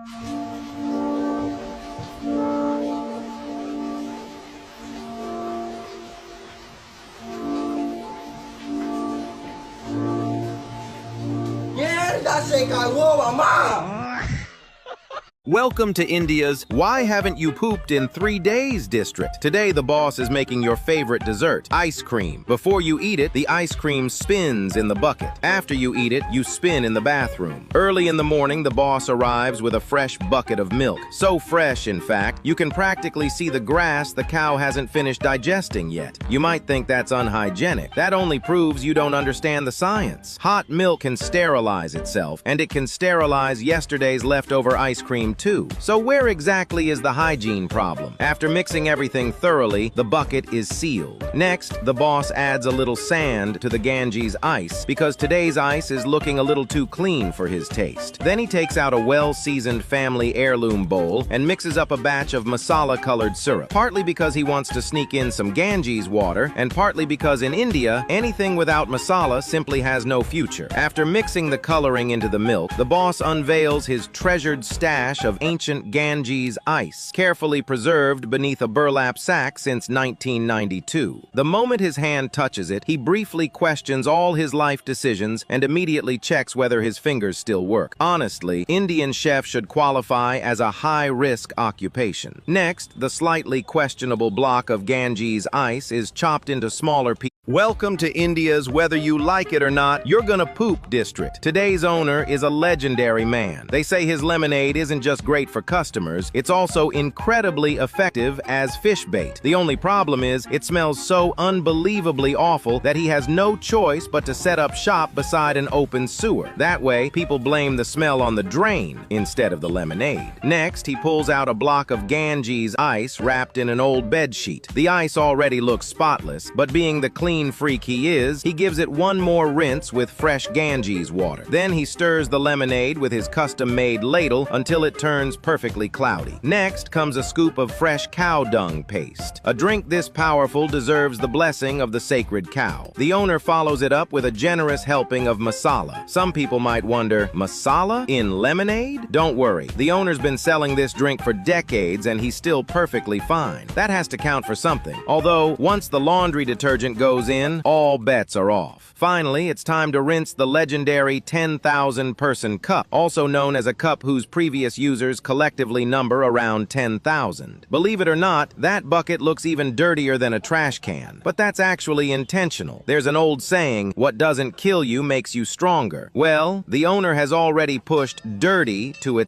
Yeah, that shit got low, mama. Welcome to India's Why Haven't You Pooped in 3 Days district. Today, the boss is making your favorite dessert, ice cream. Before you eat it, the ice cream spins in the bucket. After you eat it, you spin in the bathroom. Early in the morning, the boss arrives with a fresh bucket of milk. So fresh, in fact, you can practically see the grass the cow hasn't finished digesting yet. You might think that's unhygienic. That only proves you don't understand the science. Hot milk can sterilize itself, and it can sterilize yesterday's leftover ice cream too. So where exactly is the hygiene problem? After mixing everything thoroughly, the bucket is sealed. Next, the boss adds a little sand to the Ganges ice because today's ice is looking a little too clean for his taste. Then he takes out a well-seasoned family heirloom bowl and mixes up a batch of masala-colored syrup, partly because he wants to sneak in some Ganges water, and partly because in India, anything without masala simply has no future. After mixing the coloring into the milk, the boss unveils his treasured stash of ancient Ganges ice, carefully preserved beneath a burlap sack since 1992. The moment his hand touches it, he briefly questions all his life decisions and immediately checks whether his fingers still work. Honestly, Indian chef should qualify as a high-risk occupation. Next, the slightly questionable block of Ganges ice is chopped into smaller pieces. Welcome to India's whether you like it or not, you're gonna poop district. Today's owner is a legendary man. They say his lemonade isn't just great for customers, it's also incredibly effective as fish bait. The only problem is, it smells so unbelievably awful that he has no choice but to set up shop beside an open sewer. That way, people blame the smell on the drain instead of the lemonade. Next, he pulls out a block of Ganges ice wrapped in an old bed sheet. The ice already looks spotless, but being the clean freak he is, he gives it one more rinse with fresh Ganges water. Then he stirs the lemonade with his custom-made ladle until it turns perfectly cloudy. Next comes a scoop of fresh cow dung paste. A drink this powerful deserves the blessing of the sacred cow. The owner follows it up with a generous helping of masala. Some people might wonder, masala in lemonade? Don't worry, the owner's been selling this drink for decades and he's still perfectly fine. That has to count for something. Although, once the laundry detergent goes in, all bets are off. Finally, it's time to rinse the legendary 10,000-person cup, also known as a cup whose previous users collectively number around 10,000. Believe it or not, that bucket looks even dirtier than a trash can. But that's actually intentional. There's an old saying, what doesn't kill you makes you stronger. Well, the owner has already pushed dirty to its